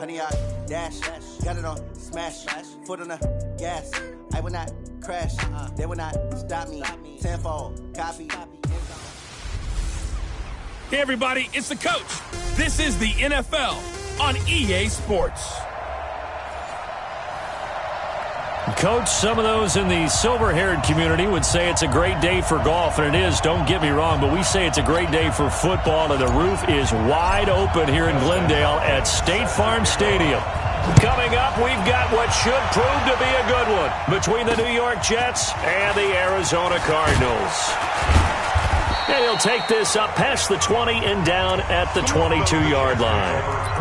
Money out, dash, got it on, smash, foot on the gas. I will not crash, they will not stop me. Tenfold, copy. Hey everybody, it's the coach. This is the NFL on EA Sports. Coach, some of those in the silver-haired community would say it's a great day for golf, and it is, don't get me wrong, but we say it's a great day for football, and the roof is wide open here in Glendale at State Farm Stadium. Coming up, we've got what should prove to be a good one between the New York Jets and the Arizona Cardinals. And he'll take this up past the 20 and down at the 22-yard line.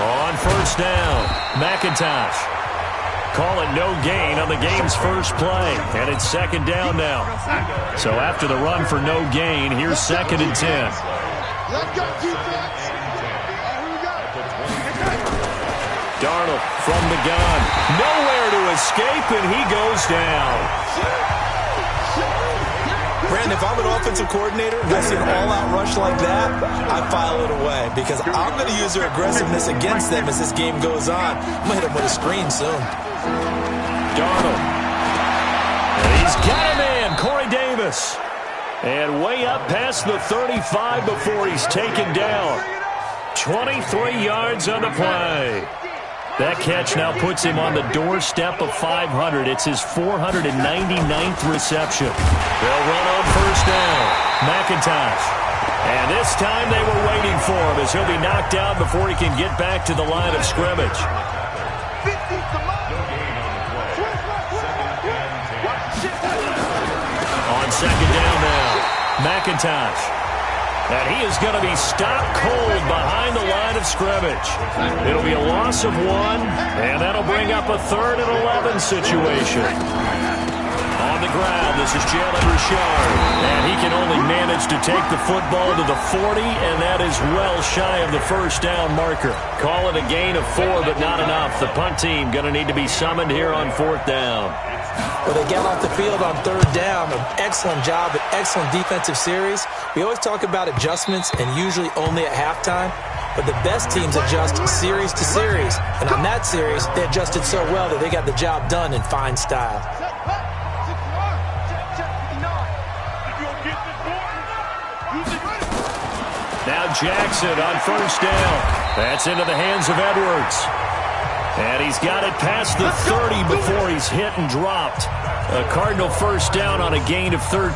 On first down, McIntosh. Call it no gain on the game's first play, and it's second down now. So after the run for no gain, here's second and 10. Darnold from the gun. Nowhere to escape, and he goes down. Brandon, if I'm an offensive coordinator and I see an all-out rush like that, I file it away because I'm going to use their aggressiveness against them as this game goes on. I'm going to hit them with a screen soon. Darnold. And he's got him in, Corey Davis. And way up past the 35 before he's taken down. 23 yards on the play. That catch now puts him on the doorstep of 500. It's his 499th reception. They'll run on first down. McIntosh. And this time they were waiting for him as he'll be knocked out before he can get back to the line of scrimmage. On second down now, McIntosh. And he is going to be stopped cold behind the line of scrimmage. It'll be a loss of 1, and that'll bring up a 3rd and 11 situation. On the ground, this is Jalen Richard. And he can only manage to take the football to the 40, and that is well shy of the first down marker. Call it a gain of 4, but not enough. The punt team going to need to be summoned here on 4th down. Well, they get off the field on 3rd down. An excellent job, an excellent defensive series. We always talk about adjustments and usually only at halftime. But the best teams adjust series to series. And on that series, they adjusted so well that they got the job done in fine style. Now Jackson on first down. That's into the hands of Edwards. And he's got it past the 30 before he's hit and dropped. A Cardinal first down on a gain of 13.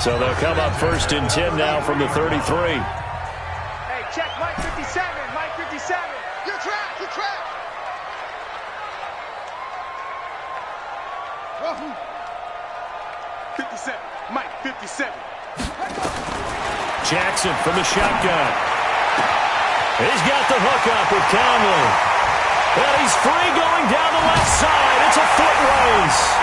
So they'll come up first and 10 now from the 33. Hey, check Mike 57, Mike 57. Your track, your track. 57, Mike 57. Jackson from the shotgun. He's got the hookup with Conley. And he's free going down the left side. It's a foot race.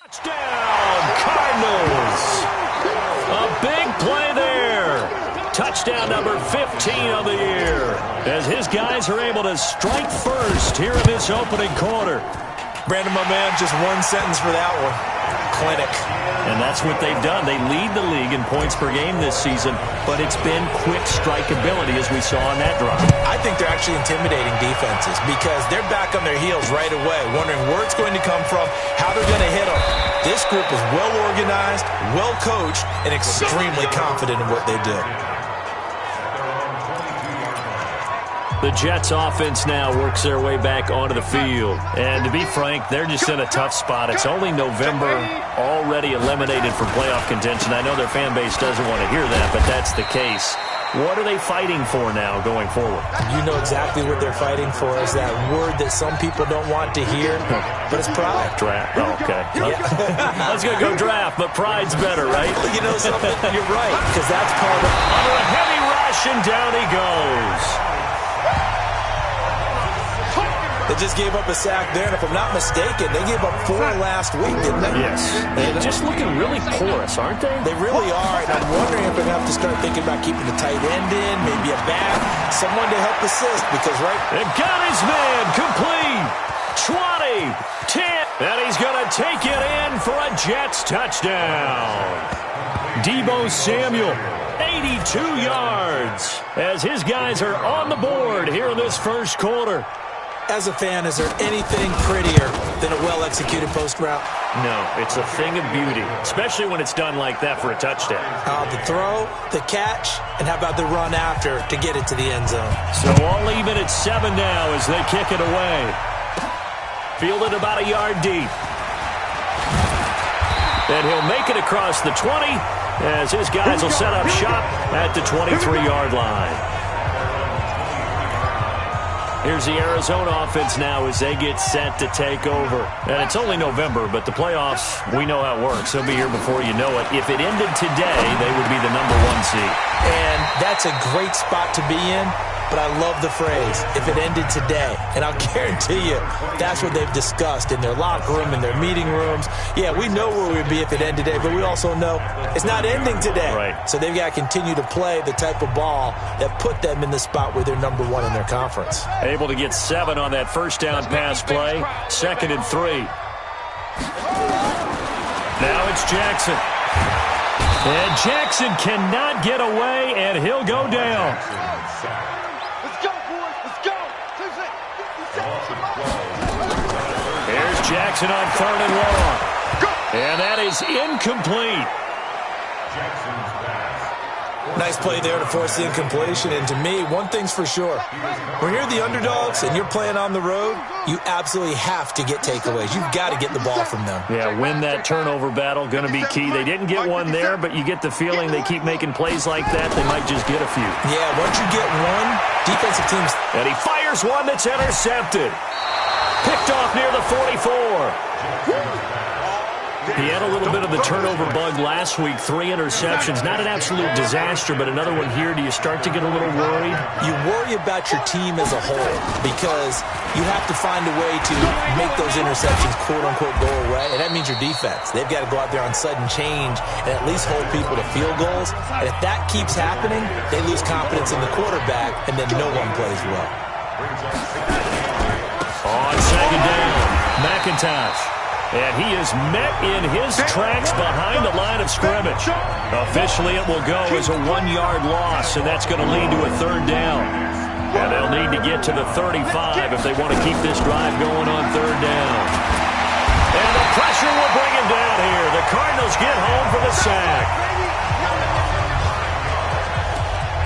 Touchdown, Cardinals. A big play there. Touchdown number 15 of the year as his guys are able to strike first here in this opening quarter. Brandon, my man, just one sentence for that one. Clinic. And that's what they've done. They lead the league in points per game this season, but it's been quick strikeability as we saw on that drive. I think they're actually intimidating defenses because they're back on their heels right away, wondering where it's going to come from, how they're going to hit them. This group is well organized, well coached, and extremely confident in what they do. The Jets offense now works their way back onto the field. And to be frank, they're just in a tough spot. It's only November, already eliminated from playoff contention. I know their fan base doesn't want to hear that, but that's the case. What are they fighting for now going forward? You know exactly what they're fighting for is that word that some people don't want to hear, but it's pride. Draft. Oh, okay. I was going to go draft, but pride's better, right? Well, you know something? You're right, because that's part of... Under a heavy rush, and down he goes. They just gave up a sack there, and if I'm not mistaken, they gave up 4 last week, didn't they? Yes. They're just looking really porous, aren't they? They really are, and I'm wondering if they're going to have to start thinking about keeping the tight end in, maybe a back, someone to help assist, because, right? They got his man complete. 20, 10, and he's going to take it in for a Jets touchdown. Deebo Samuel, 82 yards, as his guys are on the board here in this first quarter. As a fan, is there anything prettier than a well-executed post route? No, it's a thing of beauty, especially when it's done like that for a touchdown. The throw, the catch, and how about the run after to get it to the end zone? So all even at 7 now as they kick it away. Fielded about a yard deep. And he'll make it across the 20 as his guys will set up shop at the 23-yard line. Here's the Arizona offense now as they get set to take over. And it's only November, but the playoffs, we know how it works. They'll be here before you know it. If it ended today, they would be the #1 seed. And that's a great spot to be in. But I love the phrase, if it ended today. And I'll guarantee you, that's what they've discussed in their locker room, in their meeting rooms. Yeah, we know where we'd be if it ended today, but we also know it's not ending today. Right. So they've got to continue to play the type of ball that put them in the spot where they're #1 in their conference. Able to get 7 on that first down pass play. 2nd and 3. Now it's Jackson. And Jackson cannot get away, and he'll go down. Here's Jackson on 3rd and long. And that is incomplete. Nice play there to force the incompletion. And to me, one thing's for sure. When you're the underdogs and you're playing on the road, you absolutely have to get takeaways. You've got to get the ball from them. Yeah, win that turnover battle, going to be key. They didn't get one there, but you get the feeling they keep making plays like that, they might just get a few. Yeah, once you get one, defensive teams... And he fires one that's intercepted. Picked off near the 44. He had a little bit of the turnover bug last week, 3 interceptions. Not an absolute disaster, but another one here. Do you start to get a little worried? You worry about your team as a whole because you have to find a way to make those interceptions, quote-unquote, go away, and that means your defense. They've got to go out there on sudden change and at least hold people to field goals. And if that keeps happening, they lose confidence in the quarterback, and then no one plays well. On 2nd down, McIntosh. And he is met in his tracks behind the line of scrimmage. Officially, it will go as a 1-yard loss, and that's going to lead to a 3rd down. And they'll need to get to the 35 if they want to keep this drive going on 3rd down. And the pressure will bring him down here. The Cardinals get home for the sack.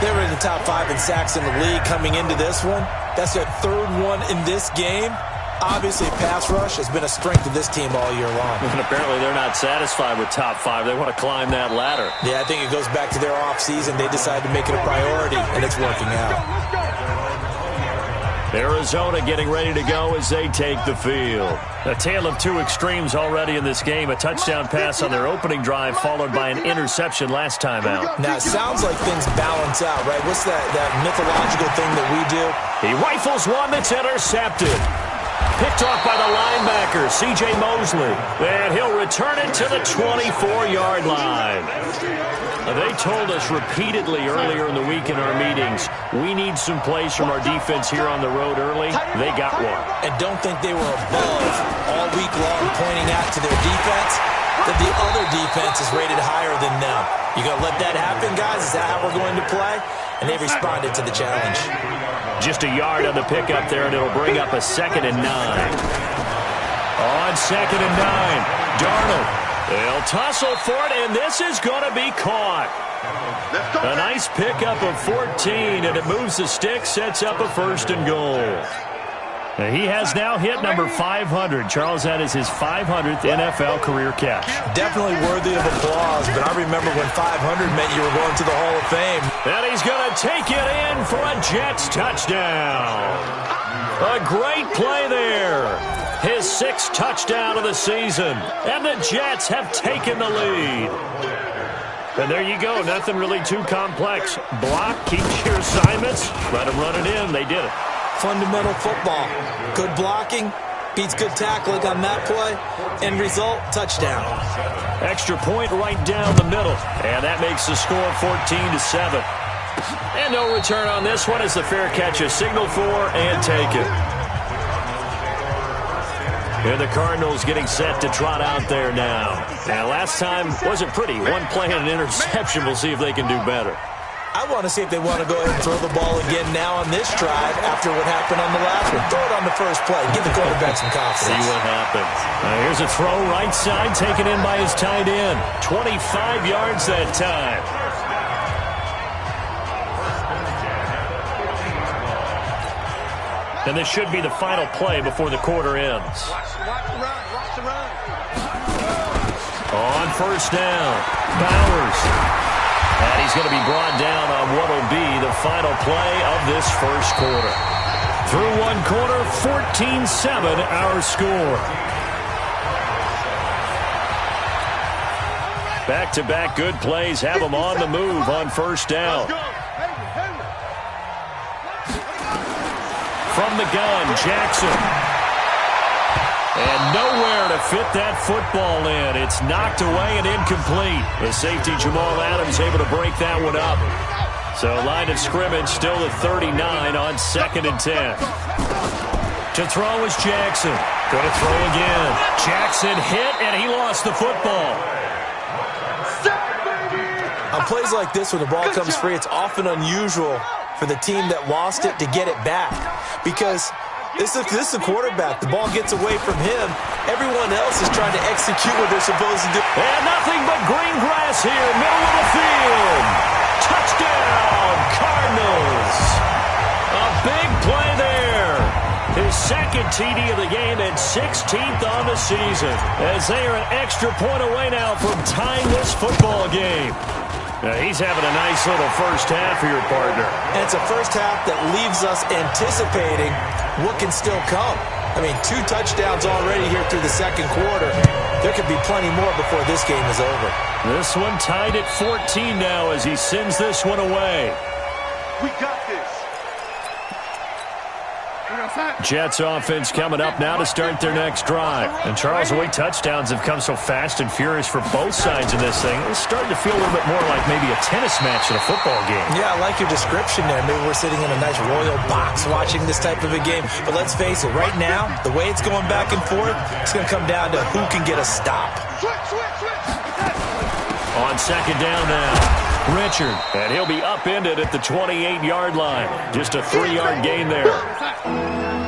They were in the top 5 in sacks in the league coming into this one. That's their 3rd one in this game. Obviously, pass rush has been a strength of this team all year long. And apparently they're not satisfied with top 5. They want to climb that ladder. Yeah, I think it goes back to their offseason. They decided to make it a priority, and it's working out. Arizona getting ready to go as they take the field. A tale of 2 extremes already in this game. A touchdown pass on their opening drive followed by an interception last time out. Now, it sounds like things balance out, right? What's that mythological thing that we do? He rifles one that's intercepted. Picked off by the linebacker, C.J. Mosley. And he'll return it to the 24-yard line. They told us repeatedly earlier in the week in our meetings, we need some plays from our defense here on the road early. They got one. And don't think they were above all week long pointing out to their defense that the other defense is rated higher than them. You going to let that happen, guys? Is that how we're going to play? And they responded to the challenge. Just a yard on the pickup there, and it'll bring up a 2nd and 9. On 2nd and 9, Darnold. They'll tussle for it, and this is going to be caught. A nice pickup of 14, and it moves the stick, sets up a 1st and goal. He has now hit number 500. Charles, that is his 500th NFL career catch. Definitely worthy of applause, but I remember when 500 meant you were going to the Hall of Fame. And he's going to take it in for a Jets touchdown. A great play there. His 6th touchdown of the season. And the Jets have taken the lead. And there you go. Nothing really too complex. Block, keep your assignments, let them run it in. They did it. Fundamental football. Good blocking beats good tackling on that play. End result, touchdown. Extra point right down the middle. And that makes the score 14-7. And no return on this one as the fair catch is signaled for and taken. And the Cardinals getting set to trot out there now. And last time wasn't pretty. One play and an interception. We'll see if they can do better. I want to see if they want to go ahead and throw the ball again now on this drive after what happened on the last one. Throw it on the first play. Give the quarterback some confidence. See what happens. Here's a throw right side taken in by his tight end. 25 yards that time. And this should be the final play before the quarter ends. Watch the run. Watch the run. On 1st down, Bowers. And he's going to be brought down on what will be the final play of this 1st quarter. Through 1 quarter, 14-7 our score. Back-to-back good plays have them on the move on 1st down. From the gun, Jackson. And nowhere to fit that football in. It's knocked away and incomplete. The safety, Jamal Adams, able to break that one up. So line of scrimmage still at 39 on 2nd and 10. To throw is Jackson. Going to throw again. Jackson hit, and he lost the football. On plays like this, when the ball comes free, it's often unusual for the team that lost it to get it back. Because this is the quarterback. The ball gets away from him. Everyone else is trying to execute what they're supposed to do. And nothing but green grass here, middle of the field. Touchdown, Cardinals. A big play there. His 2nd TD of the game and 16th on the season. As they are an extra point away now from tying this football game. Now he's having a nice little 1st half here, partner. And it's a 1st half that leaves us anticipating what can still come. I mean, 2 touchdowns already here through the 2nd quarter. There could be plenty more before this game is over. This one tied at 14 now as he sends this one away. We got this. Jets offense coming up now to start their next drive. And Charles, the way touchdowns have come so fast and furious for both sides in this thing, it's starting to feel a little bit more like maybe a tennis match in a football game. Yeah, I like your description there. Maybe we're sitting in a nice royal box watching this type of a game. But let's face it, right now, the way it's going back and forth, it's going to come down to who can get a stop. On 2nd down now. Richard, and he'll be upended at the 28-yard line. Just a 3-yard gain there.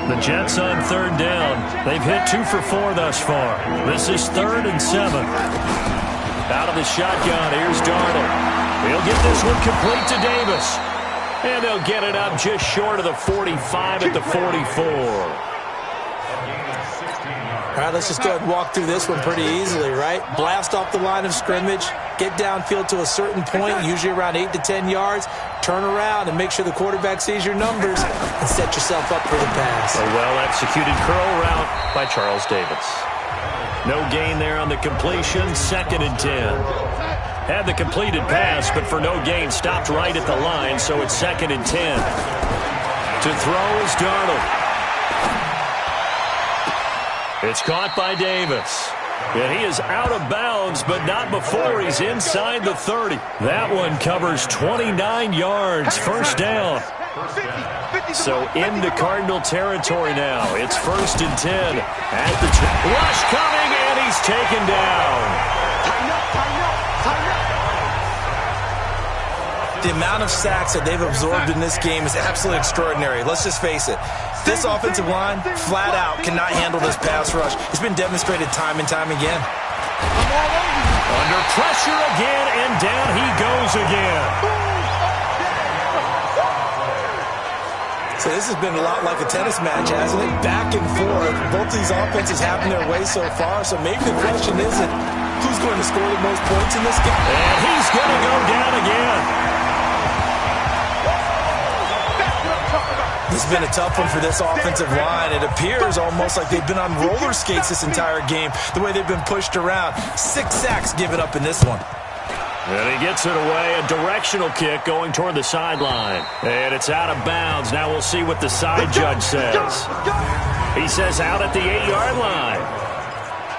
The Jets on 3rd down. They've hit 2 for 4 thus far. This is 3rd and 7. Out of the shotgun, here's Darnold. He'll get this one complete to Davis. And they'll get it up just short of the 45 at the 44. All right, let's just go ahead and walk through this one pretty easily, right? Blast off the line of scrimmage, get downfield to a certain point, usually around 8 to 10 yards, turn around and make sure the quarterback sees your numbers and set yourself up for the pass. A well-executed curl route by Charles Davis. No gain there on the completion, 2nd and 10. Had the completed pass, but for no gain, stopped right at the line, so it's 2nd and 10. To throw is Darnold. It's caught by Davis. And he is out of bounds, but not before he's inside the 30. That one covers 29 yards, first down. So into Cardinal territory now. It's 1st and 10 at the rush coming, and he's taken down. The amount of sacks that they've absorbed in this game is absolutely extraordinary. Let's just face it. This offensive line, flat out, cannot handle this pass rush. It's been demonstrated time and time again. Under pressure again, and down he goes again. So this has been a lot like a tennis match, hasn't it? Back and forth. Both these offenses having their way so far. So maybe the question isn't who's going to score the most points in this game. And he's going to go down again. This has been a tough one for this offensive line. It appears almost like they've been on roller skates this entire game, the way they've been pushed around. 6 sacks given up in this one. And he gets it away, a directional kick going toward the sideline. And it's out of bounds. Now we'll see what the side judge says. He says out at the 8-yard line.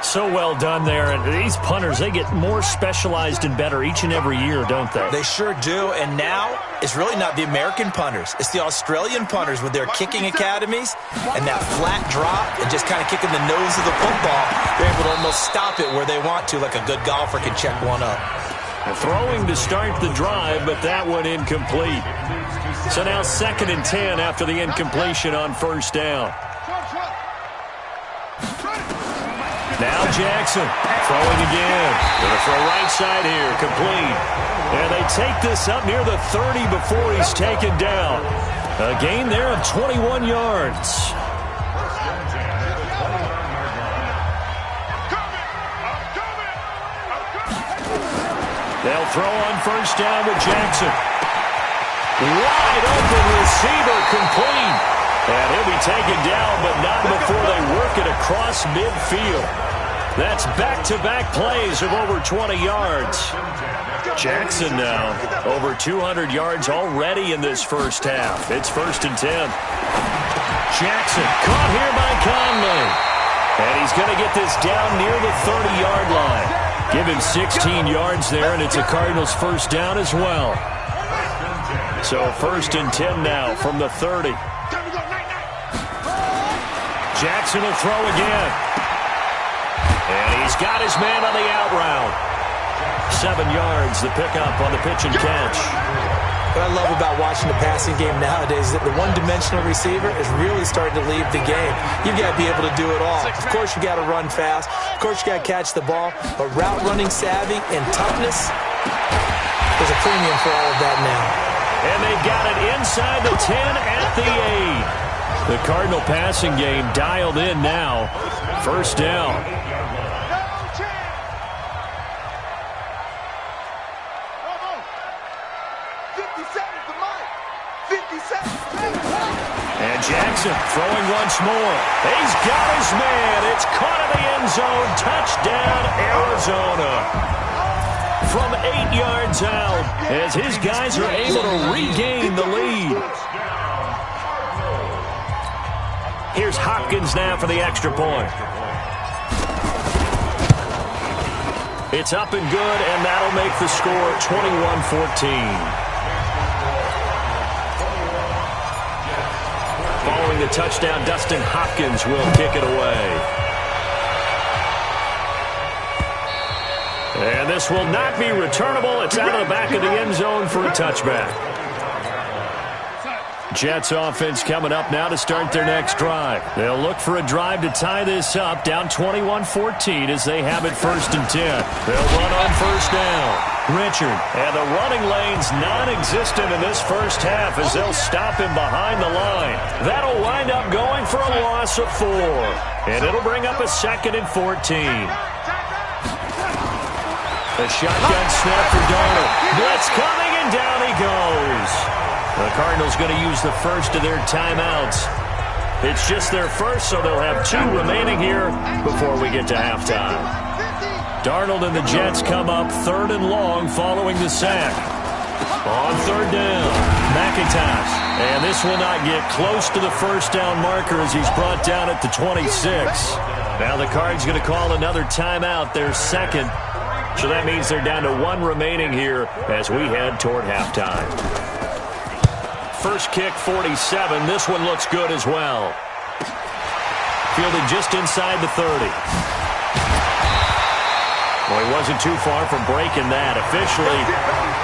So well done there. And these punters, they get more specialized and better each and every year, don't they? They sure do. And now it's really not the American punters. It's the Australian punters with their kicking academies and that flat drop and just kind of kicking the nose of the football. They're able to almost stop it where they want to, like a good golfer can check one up. Throwing to start the drive, but that one incomplete. So now 2nd and 10 after the incompletion on 1st down. Now Jackson throwing again. Gonna throw right side here, complete. And they take this up near the 30 before he's taken down. A gain there of 21 yards. They'll throw on 1st down with Jackson. Wide open receiver, complete. And he'll be taken down, but not before they work it across midfield. That's back-to-back plays of over 20 yards. Jackson now over 200 yards already in this first half. It's 1st and 10. Jackson caught here by Conley. And he's going to get this down near the 30-yard line. Give him 16 yards there, and it's a Cardinals first down as well. So 1st and 10 now from the 30. Jackson will throw again. And he's got his man on the out route. 7 yards, the pickup on the pitch and catch. What I love about watching the passing game nowadays is that the one-dimensional receiver is really starting to leave the game. You've got to be able to do it all. Of course, you got to run fast. Of course, you got to catch the ball. But route running savvy and toughness, there's a premium for all of that now. And they've got it inside the 10 at the 8. The Cardinal passing game dialed in now. 1st down. And Jackson throwing once more. He's got his man. It's caught in the end zone. Touchdown, Arizona. From 8 yards out, as his guys are able to regain the lead. Here's Hopkins now for the extra point. It's up and good, and that'll make the score 21-14. Following the touchdown, Dustin Hopkins will kick it away. And this will not be returnable. It's out of the back of the end zone for a touchback. Jets offense coming up now to start their next drive. They'll look for a drive to tie this up, down 21-14 as they have it 1st and 10. They'll run on 1st down. Richard, and the running lane's non-existent in this first half as they'll stop him behind the line. That'll wind up going for a loss of 4. And it'll bring up a 2nd and 14. A shotgun snap for Darnold. Blitz coming, and down he goes. The Cardinals going to use the first of their timeouts. It's just their first, so they'll have 2 remaining here before we get to halftime. Darnold and the Jets come up 3rd and long following the sack. On 3rd down, McIntosh. And this will not get close to the first down marker as he's brought down at the 26. Now the Cards going to call another timeout, their second. So that means they're down to 1 remaining here as we head toward halftime. First kick, 47. This one looks good as well. Fielded just inside the 30. Well, he wasn't too far from breaking that. Officially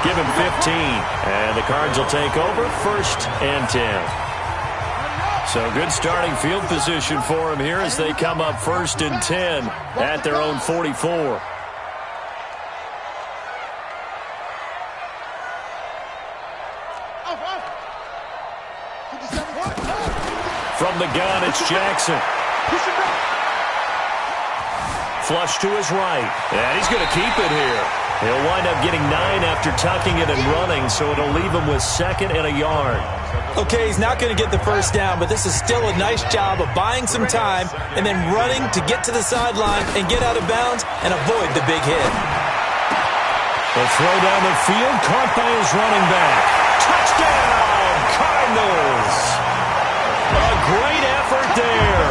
given 15. And the Cards will take over, 1st and 10. So good starting field position for him here as they come up 1st and 10 at their own 44. From the gun, it's Jackson. Flush to his right. And he's going to keep it here. He'll wind up getting 9 after tucking it and running, so it'll leave him with 2nd and a yard. Okay, he's not going to get the first down, but this is still a nice job of buying some time and then running to get to the sideline and get out of bounds and avoid the big hit. The throw down the field, caught by his running back. Touchdown, Cardinals! A great effort there.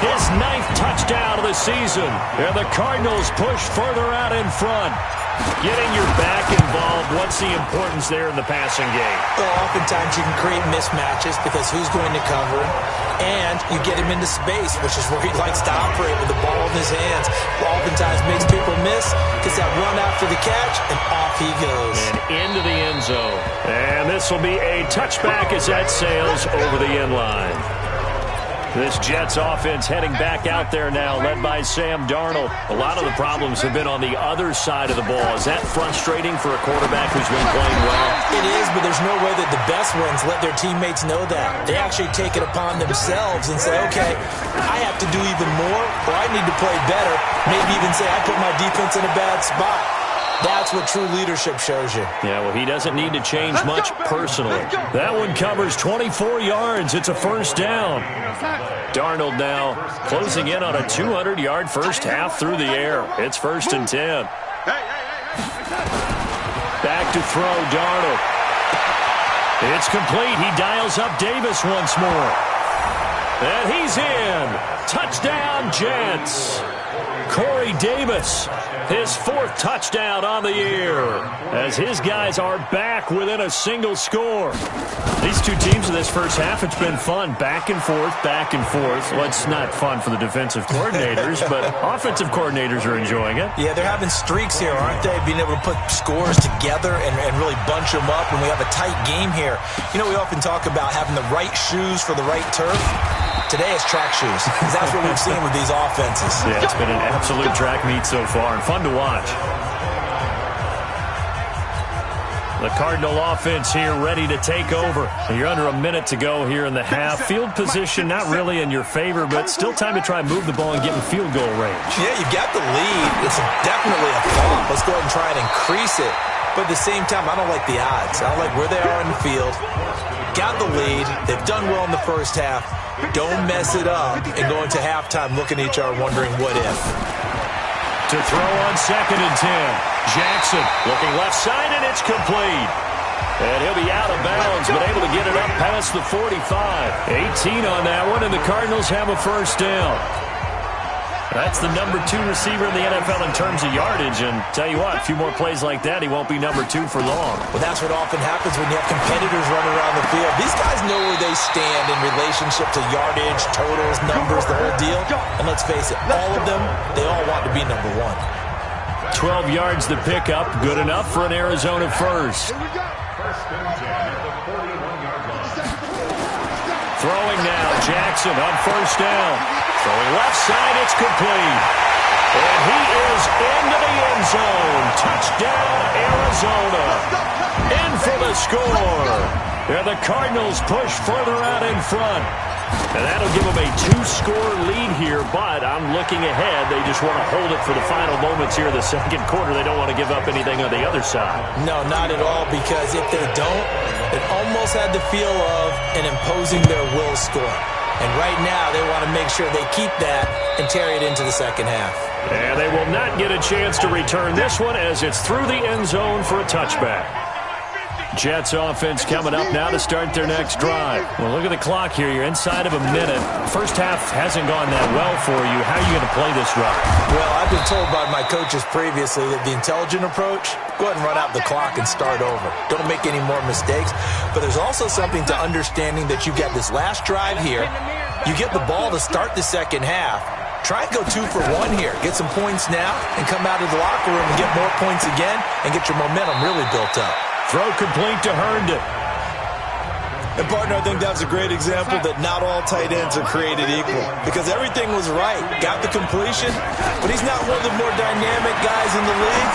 His 9th touchdown of the season. And the Cardinals push further out in front. Getting your back involved, what's the importance there in the passing game? Well, oftentimes you can create mismatches because who's going to cover him, and you get him into space, which is where he likes to operate with the ball in his hands. Oftentimes makes people miss, gets that run after the catch, and off he goes. And into the end zone. And this will be a touchback as that sails over the end line. This Jets offense heading back out there now, led by Sam Darnold. A lot of the problems have been on the other side of the ball. Is that frustrating for a quarterback who's been playing well? It is, but there's no way that the best ones let their teammates know that. They actually take it upon themselves and say, okay, I have to do even more, or I need to play better. Maybe even say, I put my defense in a bad spot. That's what true leadership shows you. Yeah, well, he doesn't need to change much personally. That one covers 24 yards. It's a first down. Darnold now closing in on a 200-yard first half through the air. It's 1st and 10. Back to throw, Darnold. It's complete. He dials up Davis once more. And he's in. Touchdown, Jets. Corey Davis, his 4th touchdown on the year, as his guys are back within a single score. These two teams in this first half, it's been fun. Back and forth, back and forth. Well, it's not fun for the defensive coordinators, but offensive coordinators are enjoying it. Yeah, they're having streaks here, aren't they? Being able to put scores together and really bunch them up, and we have a tight game here. You know, we often talk about having the right shoes for the right turf. Today it's track shoes, because that's what we've seen with these offenses. Yeah, it's been an absolute track meet so far, and fun to watch. The Cardinal offense here ready to take over. You're under a minute to go here in the half. Field position not really in your favor, but still time to try and move the ball and get in field goal range. Yeah, you've got the lead. It's definitely a thought. Let's go ahead and try and increase it. But at the same time, I don't like the odds. I don't like where they are in the field. Got the lead. They've done well in the first half. Don't mess it up and go into halftime looking at each other wondering what if. To throw on 2nd and 10. Jackson looking left side, and it's complete. And he'll be out of bounds, but able to get it up past the 45. 18 on that one, and the Cardinals have a first down. That's the number 2 receiver in the NFL in terms of yardage, and tell you what, a few more plays like that, he won't be number 2 for long. Well, that's what often happens when you have competitors running around the field. These guys know where they stand in relationship to yardage, totals, numbers, the whole deal. And let's face it, all of them, they all want to be number 1. 12 yards to pick up, good enough for an Arizona first. Throwing now, Jackson on first down. Throwing left side, it's complete. And he is into the end zone. Touchdown, Arizona. In for the score. And the Cardinals push further out in front. And that'll give them a 2-score lead here, but I'm looking ahead. They just want to hold it for the final moments here in the second quarter. They don't want to give up anything on the other side. No, not at all, because if they don't, it almost had the feel of an imposing their will score. And right now, they want to make sure they keep that and carry it into the second half. And they will not get a chance to return this one as it's through the end zone for a touchback. Jets offense coming up now to start their next drive. Well, look at the clock here. You're inside of a minute. First half hasn't gone that well for you. How are you going to play this drive? Well, I've been told by my coaches previously that the intelligent approach, go ahead and run out the clock and start over. Don't make any more mistakes. But there's also something to understanding that you got this last drive here. You get the ball to start the second half. Try and go 2 for 1 here. Get some points now and come out of the locker room and get more points again and get your momentum really built up. Throw complete to Herndon. And, partner, I think that was a great example that not all tight ends are created equal because everything was right. Got the completion, but he's not one of the more dynamic guys in the league.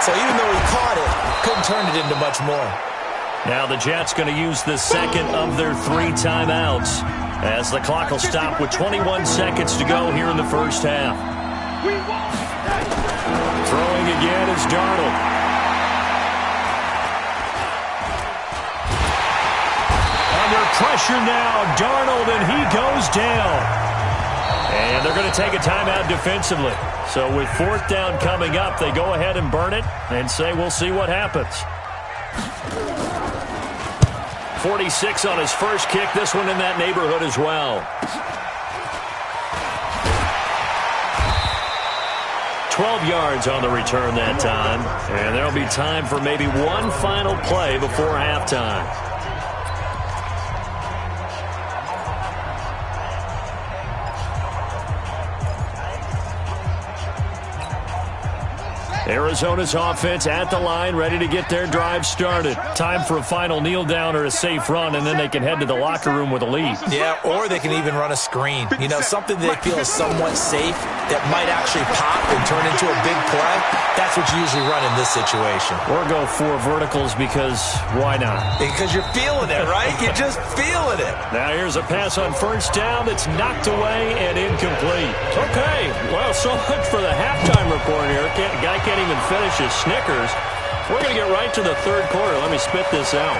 So even though he caught it, couldn't turn it into much more. Now the Jets going to use the second of their 3 timeouts as the clock will stop with 21 seconds to go here in the first half. Throwing again is Darnold. Under pressure now, Darnold, and he goes down. And they're going to take a timeout defensively. So with 4th down coming up, they go ahead and burn it and say we'll see what happens. 46 on his first kick. This one in that neighborhood as well. 12 yards on the return that time. And there'll be time for maybe one final play before halftime. Arizona's offense at the line, ready to get their drive started. Time for a final kneel down or a safe run, and then they can head to the locker room with a lead. Yeah, or they can even run a screen. You know, something they feel is somewhat safe that might actually pop and turn into a big play. That's what you usually run in this situation. Or go 4 verticals because why not? Because you're feeling it, right? You're just feeling it. Now here's a pass on first down that's knocked away and incomplete. Okay, well, so much for the halftime report here. Guy can't even finish his Snickers. We're going to get right to the 3rd quarter. Let me spit this out.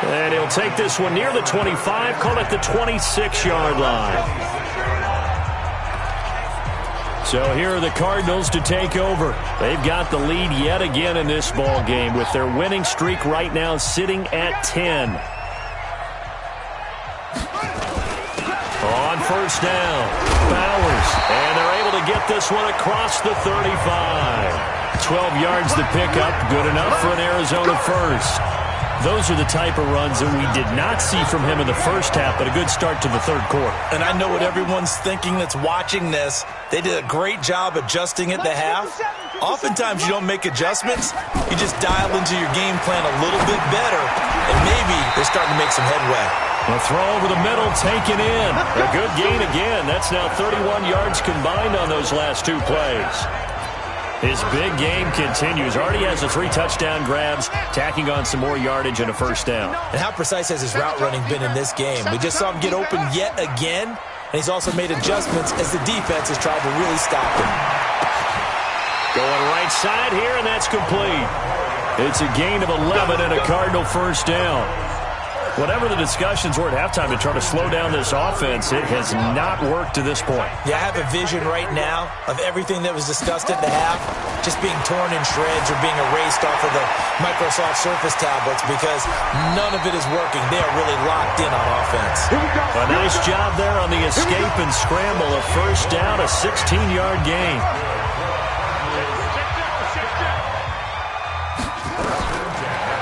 And he'll take this one near the 25, call it the 26-yard line. So here are the Cardinals to take over. They've got the lead yet again in this ball game with their winning streak right now sitting at 10. On first down, Bowers, and they're able to get this one across the 35. 12 yards to pick up, good enough for an Arizona first. Those are the type of runs that we did not see from him in the first half, but a good start to the 3rd quarter. And I know what everyone's thinking that's watching this. They did a great job adjusting at the half. Oftentimes you don't make adjustments. You just dial into your game plan a little bit better, and maybe they're starting to make some headway. A throw over the middle, taken in. A good gain again. That's now 31 yards combined on those last 2 plays. His big game continues. Already has the 3 touchdown grabs, tacking on some more yardage and a first down. And how precise has his route running been in this game? We just saw him get open yet again, and he's also made adjustments as the defense has tried to really stop him. Going right side here, and that's complete. It's a gain of 11 and a Cardinal first down. Whatever the discussions were at halftime to try to slow down this offense, it has not worked to this point. Yeah, I have a vision right now of everything that was discussed at the half just being torn in shreds or being erased off of the Microsoft Surface tablets because none of it is working. They are really locked in on offense. A nice job there on the escape and scramble. A first down, a 16-yard gain.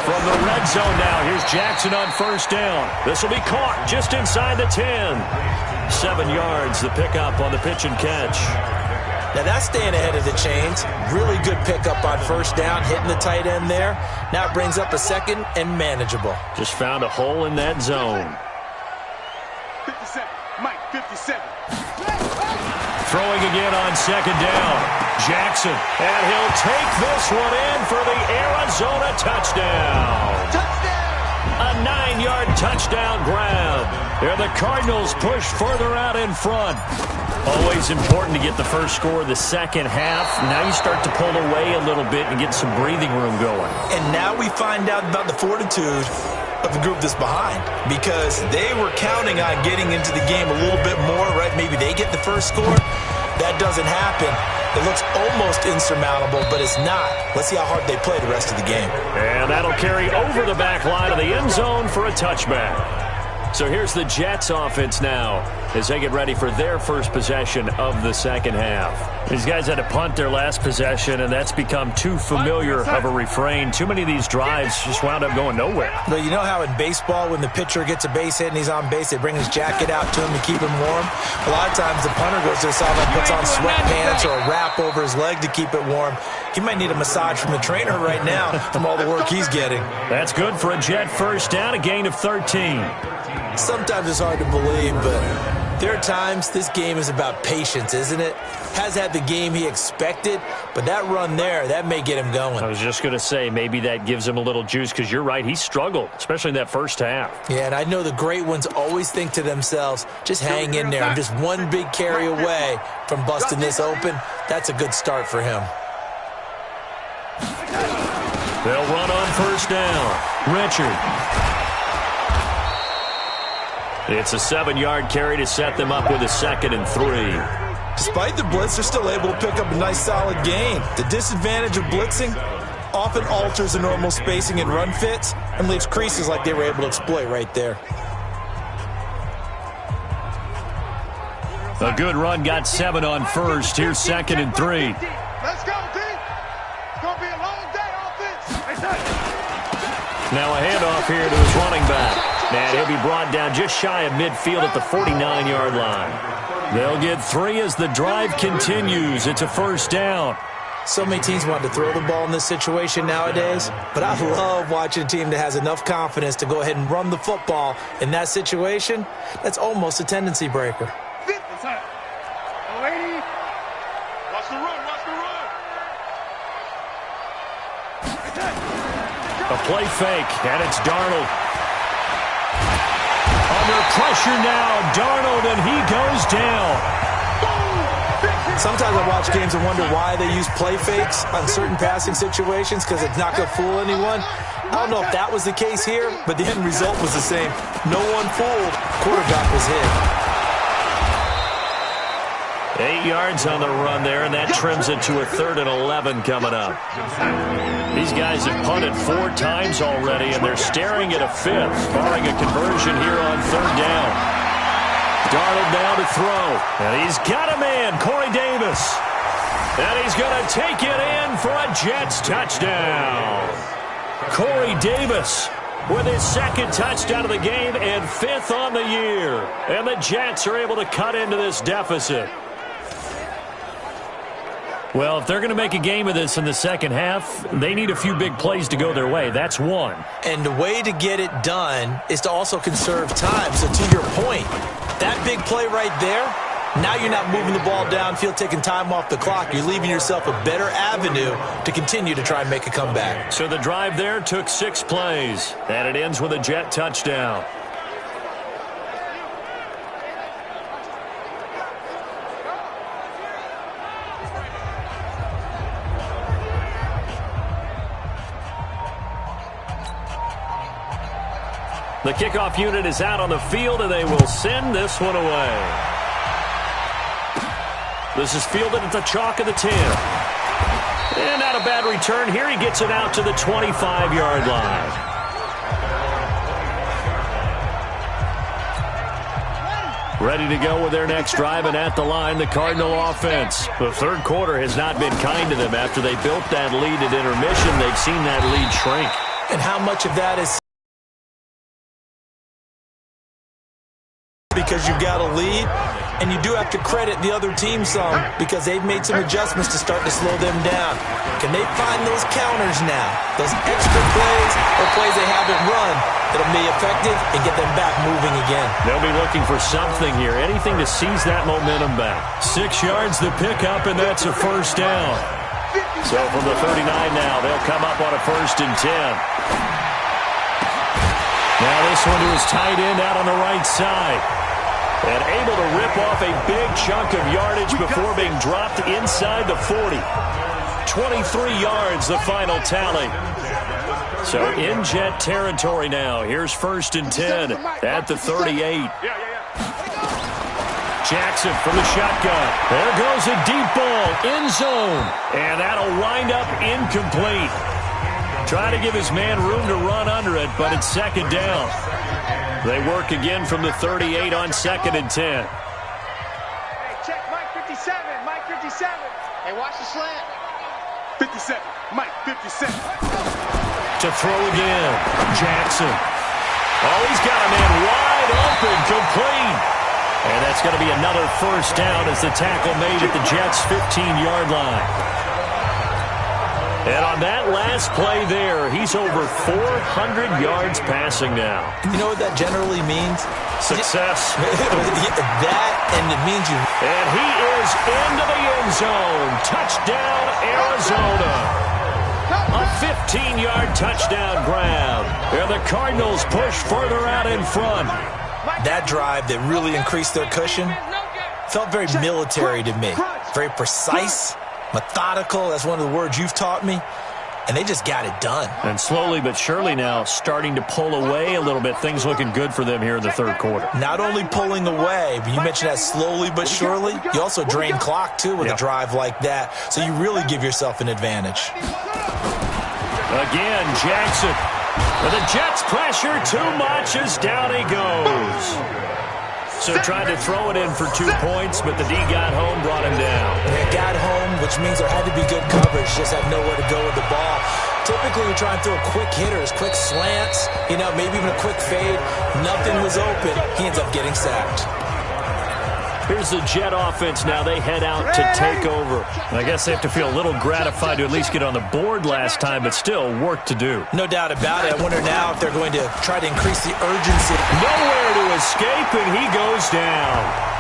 From the red zone now, here's Jackson on first down. This will be caught just inside the 10. 7 yards, the pickup on the pitch and catch. Now that's staying ahead of the chains. Really good pickup on first down, hitting the tight end there. Now it brings up a second and manageable. Just found a hole in that zone. 57, Mike, 57. Throwing again on second down. Jackson, and he'll take this one in for the Arizona touchdown. A 9-yard touchdown grab. There the Cardinals push further out in front. Always important to get the first score of the second half. Now you start to pull away a little bit and get some breathing room going. And now we find out about the fortitude of the group that's behind because they were counting on getting into the game a little bit more, right? Maybe they get the first score. that doesn't happen. It looks almost insurmountable, but it's not. Let's see how hard they play the rest of the game. And that'll carry over the back line of the end zone for a touchback. So here's the Jets offense now as they get ready for their first possession of the second half. These guys had to punt their last possession, and that's become too familiar of a refrain. Too many of these drives just wound up going nowhere. But you know how in baseball, when the pitcher gets a base hit and he's on base, they bring his jacket out to him to keep him warm? A lot of times the punter goes to the sideline, puts on sweatpants or a wrap over his leg to keep it warm. He might need a massage from the trainer right now from all the work he's getting. That's good for a Jet first down, a gain of 13. Sometimes it's hard to believe, but there are times this game is about patience, isn't it? Has had the game he expected, but that run there, that may get him going. I was just going to say, maybe that gives him a little juice, because you're right, he struggled, especially in that first half. Yeah, and I know the great ones always think to themselves, just hang in there. I'm just one big carry away from busting this open. That's a good start for him. They'll run on first down. Richard. It's a 7-yard carry to set them up with a 2nd and 3. Despite the blitz, they're still able to pick up a nice solid gain. The disadvantage of blitzing often alters the normal spacing and run fits and leaves creases like they were able to exploit right there. A good run got 7 on first. Here's 2nd and 3. Let's go, D. It's going to be a long day, offense. Now a handoff here to his running back. And he'll be brought down just shy of midfield at the 49-yard line. They'll get 3 as the drive continues. It's a first down. So many teams want to throw the ball in this situation nowadays, but I love watching a team that has enough confidence to go ahead and run the football. In that situation, that's almost a tendency breaker. Lady, watch the run, watch the run. A play fake, and it's Darnold. Under pressure now, Darnold, and he goes down. Sometimes I watch games and wonder why they use play fakes on certain passing situations, because it's not going to fool anyone. I don't know if that was the case here, but the end result was the same. No one fooled. Quarterback was hit. 8 yards on the run there, and that trims it to a 3rd and 11 coming up. These guys have punted 4 times already, and they're staring at a 5th, barring a conversion here on 3rd down. Darnold now to throw, and he's got a man, Corey Davis. And he's going to take it in for a Jets touchdown. Corey Davis with his 2nd touchdown of the game and 5th on the year. And the Jets are able to cut into this deficit. Well, if they're going to make a game of this in the second half, they need a few big plays to go their way. That's one. And the way to get it done is to also conserve time. So to your point, that big play right there, now you're not moving the ball downfield, taking time off the clock. You're leaving yourself a better avenue to continue to try and make a comeback. So the drive there took 6 plays, and it ends with a Jet touchdown. The kickoff unit is out on the field, and they will send this one away. This is fielded at the chalk of the 10. And not a bad return here. He gets it out to the 25-yard line. Ready to go with their next drive, and at the line, the Cardinal offense. The third quarter has not been kind to them. After they built that lead at intermission, they've seen that lead shrink. And how much of that is because you've got a lead, and you do have to credit the other team some because they've made some adjustments to start to slow them down. Can they find those counters now, those extra plays or plays they haven't run that'll be effective and get them back moving again? They'll be looking for something here, anything to seize that momentum back. 6 yards to pick up, and that's a first down. So from the 39 now, they'll come up on a 1st and 10. Now this one to his tight end out on the right side. And able to rip off a big chunk of yardage before being dropped inside the 40. 23 yards, the final tally. So in Jet territory now. Here's 1st and 10 at the 38. Jackson from the shotgun. There goes a deep ball, end zone. And that'll wind up incomplete. Try to give his man room to run under it, but it's second down. They work again from the 38 on 2nd and 10. Hey, check Mike 57, Mike 57. Hey, watch the slant. 57, Mike 57. To throw again, Jackson. Oh, he's got a man wide open, complete. And that's going to be another first down as the tackle made at the Jets' 15-yard line. And on that last play there, he's over 400 yards passing now. You know what that generally means? Success. That, and it means you. And he is into the end zone. Touchdown, Arizona. A 15-yard touchdown grab. And the Cardinals push further out in front. That drive that really increased their cushion felt very military to me. Very precise, methodical. That's one of the words you've taught me. And they just got it done. And slowly but surely now starting to pull away a little bit. Things looking good for them here in the third quarter. Not only pulling away, but you mentioned that slowly but surely. You also drain clock, too, with a drive like that. So you really give yourself an advantage. Again, Jackson. And the Jets pressure too much as down he goes. So tried to throw it in for 2 points, but the D got home, brought him down. They got home, which means there had to be good coverage. Just had nowhere to go with the ball. Typically, we try and throw quick hitters, quick slants, maybe even a quick fade. Nothing was open. He ends up getting sacked. Here's the Jet offense now. They head out to take over. I guess they have to feel a little gratified to at least get on the board last time, but still work to do. No doubt about it. I wonder now if they're going to try to increase the urgency. Nowhere to escape, and he goes down.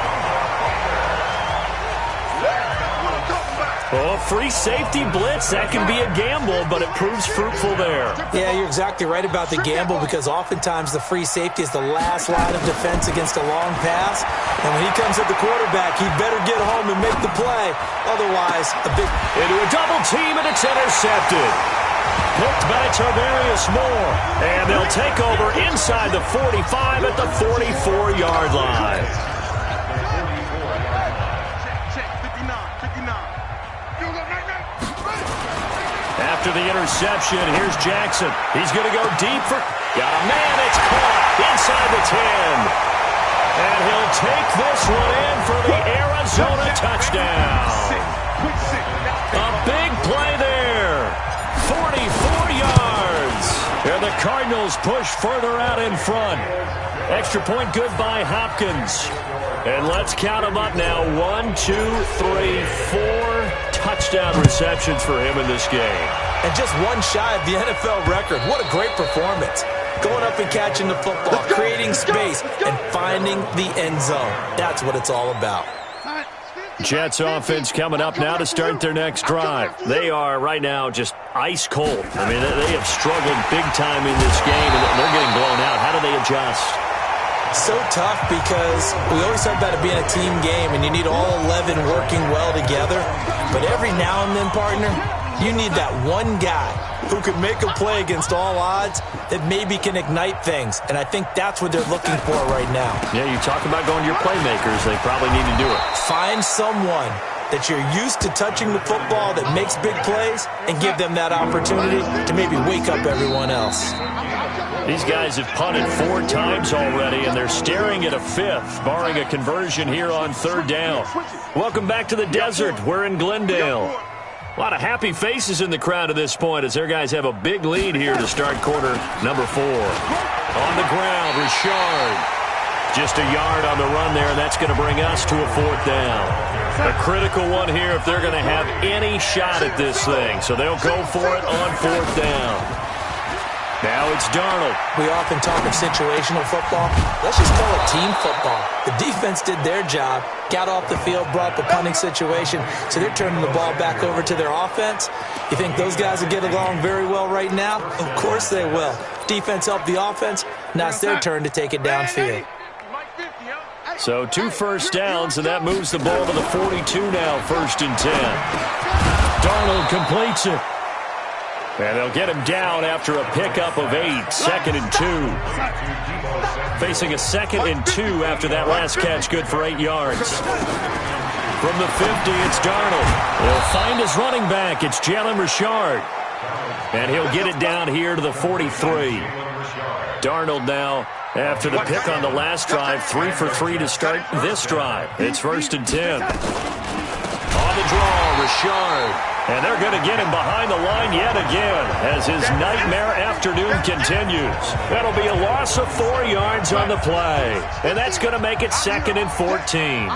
Oh, free safety blitz. That can be a gamble, but it proves fruitful there. Yeah, you're exactly right about the gamble because oftentimes the free safety is the last line of defense against a long pass. And when he comes at the quarterback, he'd better get home and make the play. Otherwise, a big... Into a double team, and it's intercepted. Hooked by Tarvarius Moore. And they'll take over inside the 45 at the 44-yard line. After the interception, here's Jackson. He's going to go deep for... Got a man, it's caught inside the 10. And he'll take this one in for the Arizona touchdown. A big play there. 44 yards. And the Cardinals push further out in front. Extra point good by Hopkins. And let's count them up now. 1, 2, 3, 4 touchdown receptions for him in this game. And just one shy of the NFL record. What a great performance. Going up and catching the football, creating space, and finding the end zone. That's what it's all about. Jets offense coming up now to start their next drive. They are right now just ice cold. I mean, they have struggled big time in this game, and they're getting blown out. How do they adjust? So tough because we always talk about it being a team game, and you need all 11 working well together. But every now and then, partner, you need that one guy who can make a play against all odds that maybe can ignite things. And I think that's what they're looking for right now. Yeah, you talk about going to your playmakers. They probably need to do it. Find someone that you're used to touching the football that makes big plays and give them that opportunity to maybe wake up everyone else. These guys have punted 4 times already, and they're staring at a 5th, barring a conversion here on 3rd down. Welcome back to the desert. We're in Glendale. A lot of happy faces in the crowd at this point as their guys have a big lead here to start quarter number 4. On the ground, Richard. Just a yard on the run there, and that's going to bring us to a 4th down. A critical one here if they're going to have any shot at this thing. So they'll go for it on 4th down. Now it's Darnold. We often talk of situational football. Let's just call it team football. The defense did their job, got off the field, brought the punting situation, so they're turning the ball back over to their offense. You think those guys will get along very well right now? Of course they will. Defense helped the offense. Now it's their turn to take it downfield. So 2 first downs, and that moves the ball to the 42 now, 1st and 10. Darnold completes it. And they'll get him down after a pickup of 8, 2nd and 2. Facing a 2nd and 2 after that last catch, good for 8 yards. From the 50, it's Darnold. He'll find his running back. It's Jalen Richard. And he'll get it down here to the 43. Darnold now, after the pick on the last drive, 3 for 3 to start this drive. It's 1st and 10. On the draw, Richard. And they're going to get him behind the line yet again as his nightmare afternoon continues. That'll be a loss of 4 yards on the play. And that's going to make it 2nd and 14.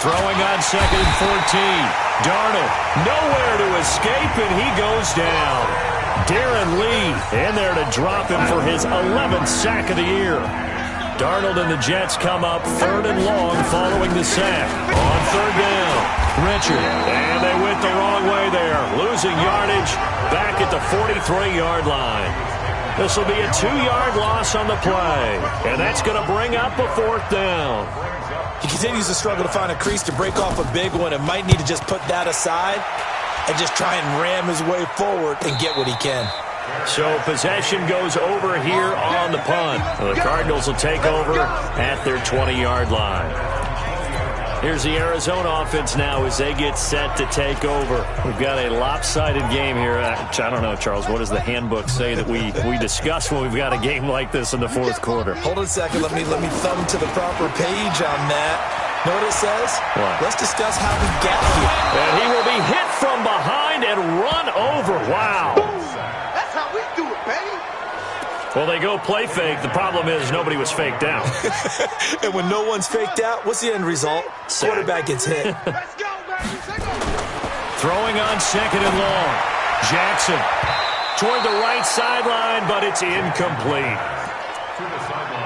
Throwing on 2nd and 14. Darnold, nowhere to escape, and he goes down. Darren Lee in there to drop him for his 11th sack of the year. Darnold and the Jets come up 3rd and long following the sack. On 3rd down, Richard. And they went the wrong way there. Losing yardage back at the 43-yard line. This will be a 2-yard loss on the play. And that's going to bring up a 4th down. He continues to struggle to find a crease to break off a big one and might need to just put that aside and just try and ram his way forward and get what he can. So possession goes over here on the punt. The Cardinals will take over at their 20-yard line. Here's the Arizona offense now as they get set to take over. We've got a lopsided game here. I don't know, Charles, what does the handbook say that we discuss when we've got a game like this in the 4th quarter? Hold on a second. Let me thumb to the proper page on that. Know what it says? What? Let's discuss how we got here. And he will be hit from behind and run over. Wow. That's how we do it, baby. Well, they go play fake. The problem is nobody was faked out. And when no one's faked out, what's the end result? Quarterback gets hit. Let's go, baby. Throwing on 2nd and long. Jackson toward the right sideline, but it's incomplete.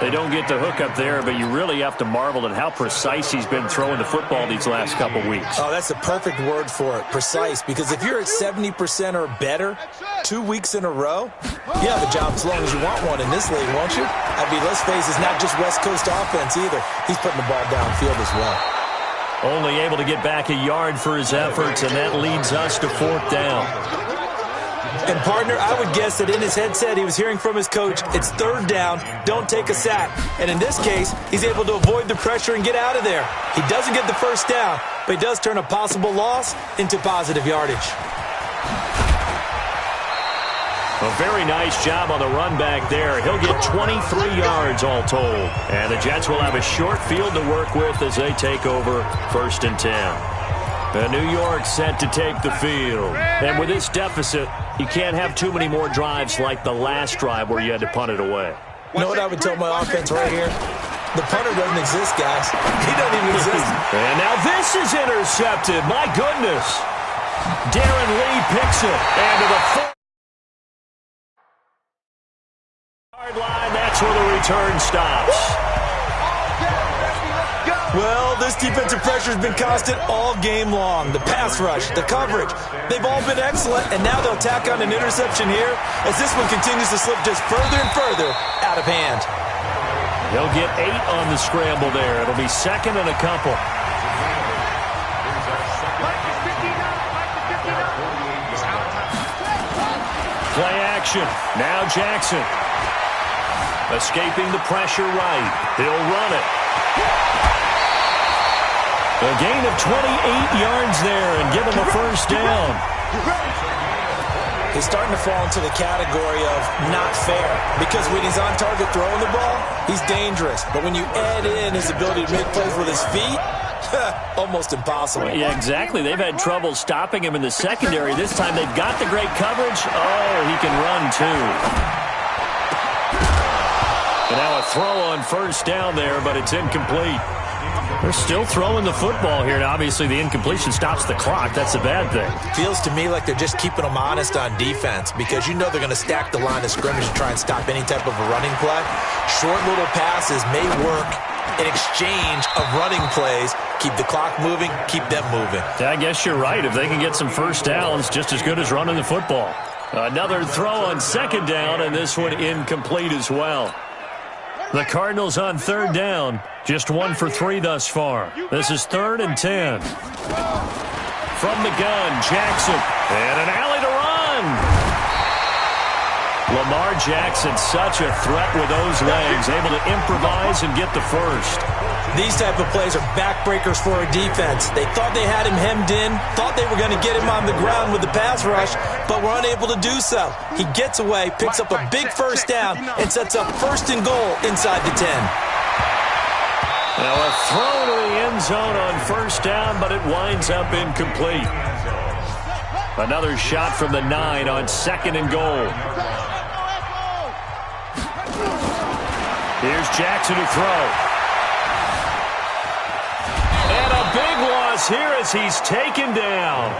They don't get the hook up there, but you really have to marvel at how precise he's been throwing the football these last couple weeks. Oh, that's the perfect word for it, precise, because if you're at 70% or better 2 weeks in a row, you have a job as long as you want one in this league, won't you? I mean, let's face it, it's not just West Coast offense either. He's putting the ball downfield as well. Only able to get back a yard for his efforts, and that leads us to 4th down. And, partner, I would guess that in his headset he was hearing from his coach, it's 3rd down, don't take a sack. And in this case, he's able to avoid the pressure and get out of there. He doesn't get the 1st down, but he does turn a possible loss into positive yardage. A very nice job on the run back there. He'll get 23 yards all told. And the Jets will have a short field to work with as they take over 1st and 10. New York set to take the field. And with this deficit, you can't have too many more drives like the last drive where you had to punt it away. You know what I would tell my offense right here? The punter doesn't exist, guys. He doesn't even exist. And now this is intercepted. My goodness. Darren Lee picks it. And to the 4-yard line, that's where the return stops. Well, this defensive pressure has been constant all game long. The pass rush, the coverage, they've all been excellent, and now they'll tack on an interception here as this one continues to slip just further and further out of hand. They'll get 8 on the scramble there. It'll be 2nd and a couple. Play action. Now Jackson. Escaping the pressure right. He'll run it. A gain of 28 yards there and give him a 1st down. He's starting to fall into the category of not fair because when he's on target throwing the ball, he's dangerous. But when you add in his ability to make plays with his feet, almost impossible. Yeah, exactly. They've had trouble stopping him in the secondary. This time they've got the great coverage. Oh, he can run too. And now a throw on 1st down there, but it's incomplete. They're still throwing the football here, and obviously the incompletion stops the clock. That's a bad thing. Feels to me like they're just keeping them honest on defense because you know they're going to stack the line of scrimmage and try and stop any type of a running play. Short little passes may work in exchange of running plays. Keep the clock moving, keep them moving. Yeah, I guess you're right. If they can get some 1st downs, just as good as running the football. Another throw on 2nd down, and this one incomplete as well. The Cardinals on 3rd down, just 1 for 3 thus far. This is 3rd and 10. From the gun, Jackson. And an alley to run. Lamar Jackson, such a threat with those legs, able to improvise and get the first. These type of plays are backbreakers for a defense. They thought they had him hemmed in, thought they were going to get him on the ground with the pass rush, but were unable to do so. He gets away, picks up a big first down, and sets up 1st and goal inside the 10. Now a throw to the end zone on 1st down, but it winds up incomplete. Another shot from the 9 on 2nd and goal. Here's Jackson to throw. And a big loss here as he's taken down.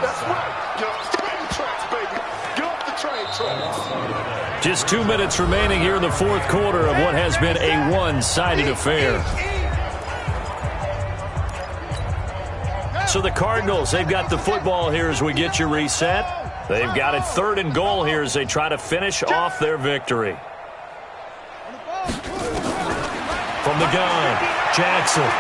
That's right. Get off the train tracks, baby. Get off the train tracks. Just 2 minutes remaining here in the 4th quarter of what has been a one-sided affair. So the Cardinals, they've got the football here as we get you reset. They've got it 3rd and goal here as they try to finish off their victory. From the gun, Jackson.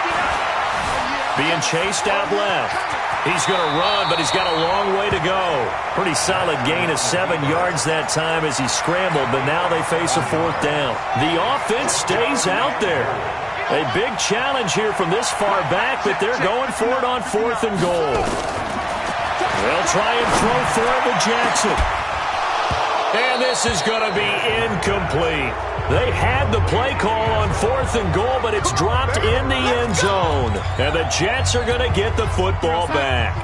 Being chased out left. He's going to run, but he's got a long way to go. Pretty solid gain of 7 yards that time as he scrambled, but now they face a 4th down. The offense stays out there. A big challenge here from this far back, but they're going for it on 4th and goal. They'll try and throw for it with Jackson. And this is going to be incomplete. They had the play call on 4th and goal, but it's dropped in the end zone. And the Jets are going to get the football back.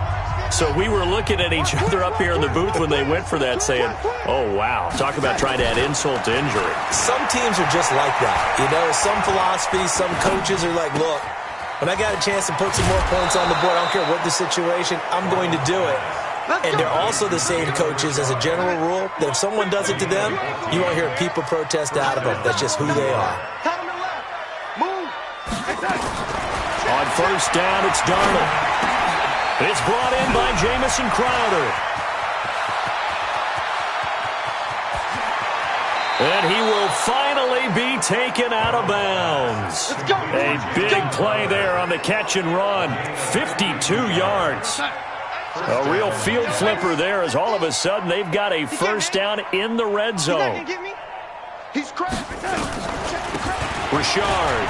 So we were looking at each other up here in the booth when they went for that saying, oh, wow, talk about trying to add insult to injury. Some teams are just like that. You know, some philosophies, some coaches are like, look, when I got a chance to put some more points on the board, I don't care what the situation, I'm going to do it. And they're also the same coaches as a general rule that if someone does it to them, you won't hear people protest out of them. That's just who they are. On 1st down, it's Darnold. It's brought in by Jamison Crowder. And he will finally be taken out of bounds. A big play there on the catch and run. 52 yards. A real field flipper there as all of a sudden they've got a 1st down in the red zone. Richard.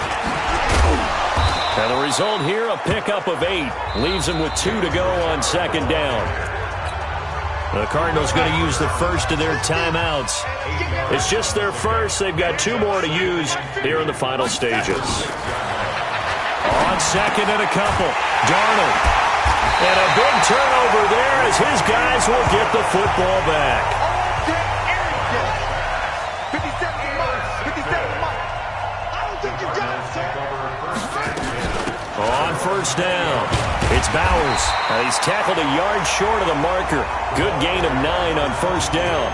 And the result here, a pickup of 8. Leaves them with 2 to go on 2nd down. The Cardinals going to use the first of their timeouts. It's just their first. They've got 2 more to use here in the final stages. On 2nd and a couple, Darnold. And a big turnover there as his guys will get the football back. On 1st down, it's Bowers. He's tackled a yard short of the marker. Good gain of 9 on 1st down.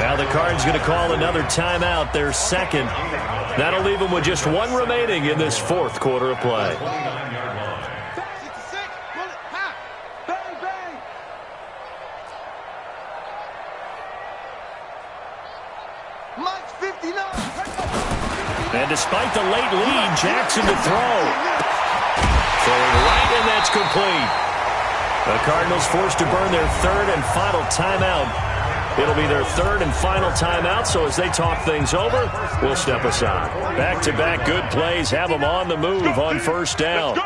Now the Cards going to call another timeout, their 2nd. That'll leave them with just 1 remaining in this 4th quarter of play. And despite the late lead, Jackson to throw. Throwing right, and that's complete. The Cardinals forced to burn their 3rd and final timeout. It'll be their 3rd and final timeout, so as they talk things over, we'll step aside. Back-to-back good plays have them on the move on 1st down.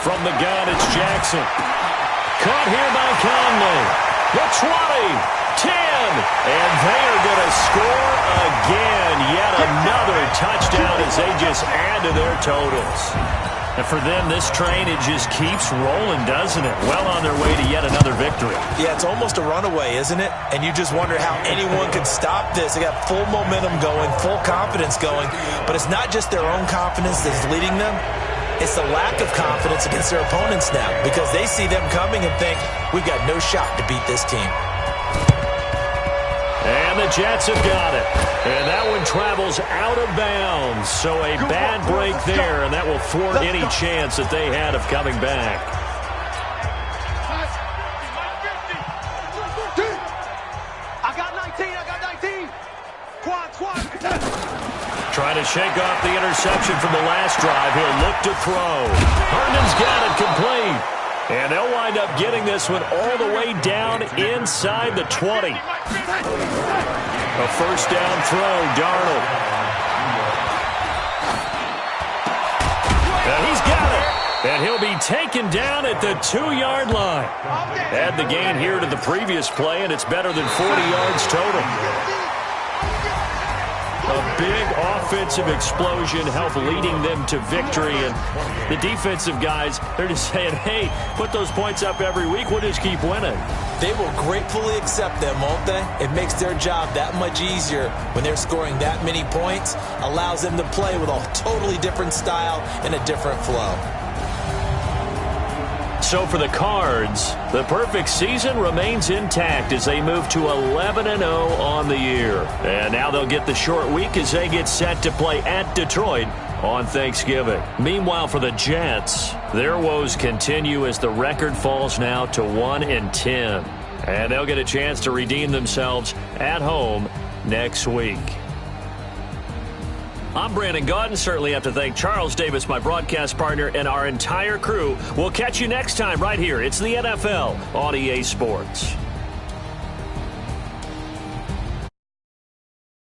From the gun, it's Jackson. Caught here by Conley. The 20, 10, and they are going to score again. Yet another touchdown as they just add to their totals. And for them, this train, it just keeps rolling, doesn't it? Well on their way to yet another victory. Yeah, it's almost a runaway, isn't it? And you just wonder how anyone could stop this. They got full momentum going, full confidence going. But it's not just their own confidence that's leading them. It's the lack of confidence against their opponents now because they see them coming and think, we've got no shot to beat this team. And the Jets have got it. And that one travels out of bounds. So a bad break there, and that will thwart any chance that they had of coming back. I got 19. Quad. Trying to shake off the interception from the last drive. He'll look to throw. Herndon's got it complete. And they'll wind up getting this one all the way down inside the 20. A first down throw, Darnold. And he's got it. And he'll be taken down at the 2-yard line. Add the gain here to the previous play, and it's better than 40 yards total. A big offensive explosion helped leading them to victory. And the defensive guys, they're just saying, hey, put those points up every week. We'll just keep winning. They will gratefully accept them, won't they? It makes their job that much easier when they're scoring that many points. Allows them to play with a totally different style and a different flow. So for the Cards, the perfect season remains intact as they move to 11-0 on the year. And now they'll get the short week as they get set to play at Detroit on Thanksgiving. Meanwhile, for the Jets, their woes continue as the record falls now to 1-10. And they'll get a chance to redeem themselves at home next week. I'm Brandon Gaudin. Certainly have to thank Charles Davis, my broadcast partner, and our entire crew. We'll catch you next time right here. It's the NFL on EA Sports.